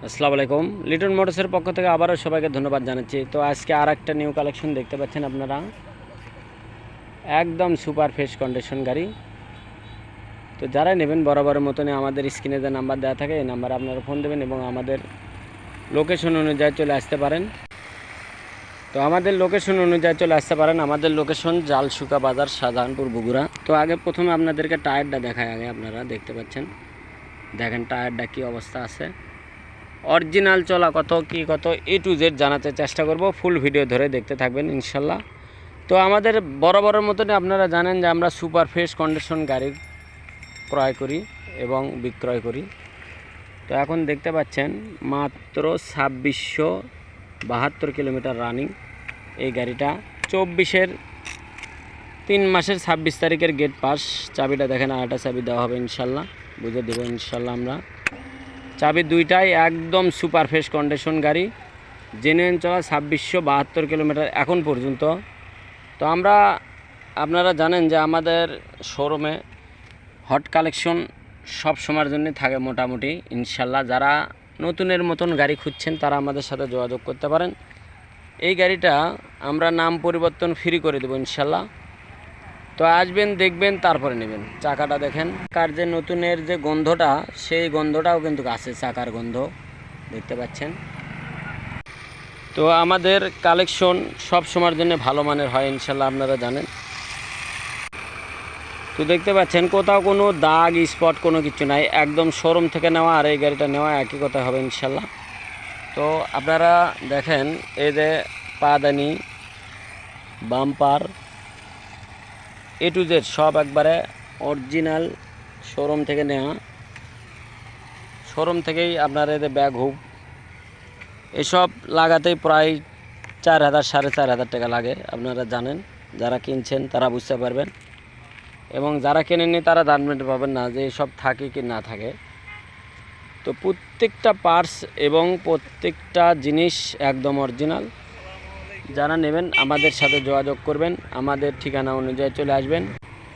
আসসালামু আলাইকুম। লিটন মোটরসের পক্ষ থেকে আবারও সবাইকে ধন্যবাদ জানাচ্ছি। তো আজকে আর একটা নিউ কালেকশন দেখতে পাচ্ছেন আপনারা, একদম সুপার ফ্রেশ কন্ডিশন গাড়ি। তো যারা নেবেন বরাবরের মতনই আমাদের স্ক্রিনে যে নাম্বার দেওয়া থাকে এই নাম্বারে আপনারা ফোন দেবেন এবং আমাদের লোকেশন অনুযায়ী চলে আসতে পারেন। আমাদের লোকেশন জালসুকা বাজার, শাহজাহানপুর, বগুড়া। তো আগে প্রথমে আপনাদেরকে টায়ারটা দেখায়, আগে আপনারা দেখতে পাচ্ছেন, দেখেন টায়ারটা কী অবস্থা আছে। অরিজিনাল চলা কত A to Z জানাতে চেষ্টা করব, ফুল ভিডিও ধরে দেখতে থাকবেন ইনশাল্লাহ। তো আমাদের বরাবরের মতনই আপনারা জানেন যে আমরা সুপার ফ্রেশ কন্ডিশন গাড়ি ক্রয় করি এবং বিক্রয় করি। তো এখন দেখতে পাচ্ছেন মাত্র 2672 কিলোমিটার রানিং এই গাড়িটা। 24-এর 3 মাসের 26 তারিখের গেট পাস। চাবিটা দেখেন, আরেকটা চাবি দেওয়া হবে ইনশাল্লাহ, বুঝে দেবো ইনশাল্লাহ আমরা। চাবি দুইটাই একদম সুপার ফ্রেশ কন্ডিশন গাড়ি, জেনুইন চলা 2672 কিলোমিটার এখন পর্যন্ত। তো আপনারা জানেন যে আমাদের শোরুমে হট কালেকশন সব সময়ের জন্য থাকে মোটামুটি ইনশাল্লাহ। যারা নতুনের মতন গাড়ি খুঁজছেন তারা আমাদের সাথে যোগাযোগ করতে পারেন। এই গাড়িটা আমরা নাম পরিবর্তন ফ্রি করে দেবো ইনশাল্লাহ। তো আসবেন, দেখবেন, তারপরে নেবেন। চাকাটা দেখেন, চাকার যে নতুনের যে গন্ধটা, সেই গন্ধটাও কিন্তু আছে, চাকার গন্ধ দেখতে পাচ্ছেন। তো আমাদের কালেকশন সব সময়ের জন্য ভালো মানের হয় ইনশাল্লাহ, আপনারা জানেন। তো দেখতে পাচ্ছেন কোথাও কোনো দাগ স্পট কোনো কিছু নাই, একদম শোরুম থেকে নেওয়া আর এই গাড়িটা নেওয়া একই কথা হবে ইনশাল্লাহ। তো আপনারা দেখেন, এই যে পাদানি, বাম্পার, A to Z সব একবারে অরিজিনাল শোরুম থেকে নেওয়া। শোরুম থেকেই আপনার এদের ব্যাগ হুক এসব লাগাতেই প্রায় 4000 4500 টাকা লাগে, আপনারা জানেন। যারা কিনছেন তারা বুঝতে পারবেন এবং যারা কেনেননি তারা জানতে পারবেন না যে এসব থাকে কি না থাকে। তো প্রত্যেকটা পার্টস এবং প্রত্যেকটা জিনিস একদম অরিজিনাল। যারা নেবেন আমাদের সাথে যোগাযোগ করবেন, আমাদের ঠিকানা অনুযায়ী চলে আসবেন।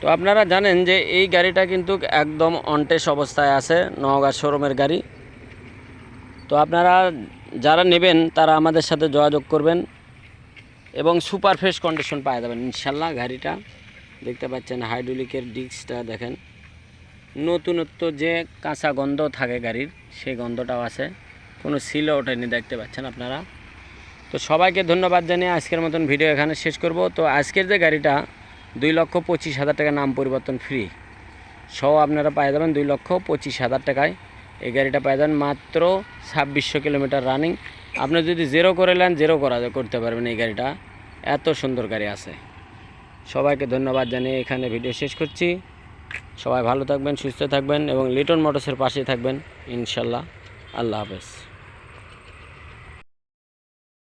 তো আপনারা জানেন যে এই গাড়িটা কিন্তু একদম অনটেস্ট অবস্থায় আছে, নওগাঁ শোরুমের গাড়ি। তো আপনারা যারা নেবেন তারা আমাদের সাথে যোগাযোগ করবেন এবং সুপার ফ্রেশ কন্ডিশন পাওয়া যাবেন ইনশাল্লাহ। গাড়িটা দেখতে পাচ্ছেন, হাইড্রোলিকের ডিস্কটা দেখেন, নতুনত্ব যে কাঁচা গন্ধ থাকে গাড়ির সেই গন্ধটাও আছে, কোনো সিলও ওঠেনি, দেখতে পাচ্ছেন আপনারা। তো সবাইকে ধন্যবাদ জানিয়ে আজকের মতন ভিডিও এখানে শেষ করব। তো আজকের যে গাড়িটা 2,25,000 টাকা নাম পরিবর্তন ফ্রি সহ আপনারা পেয়ে যাবেন 2,25,000 টাকায়। এই গাড়িটা পেয়ে যাবেন মাত্র 2600 কিলোমিটার রানিং। আপনি যদি জিরো করে নেন, জিরো করতে পারবেন এই গাড়িটা, এত সুন্দর গাড়ি আছে। সবাইকে ধন্যবাদ জানিয়ে এখানে ভিডিও শেষ করছি। সবাই ভালো থাকবেন, সুস্থ থাকবেন এবং লিটন মোটরসের পাশে থাকবেন ইনশাল্লাহ। আল্লাহ হাফেজ।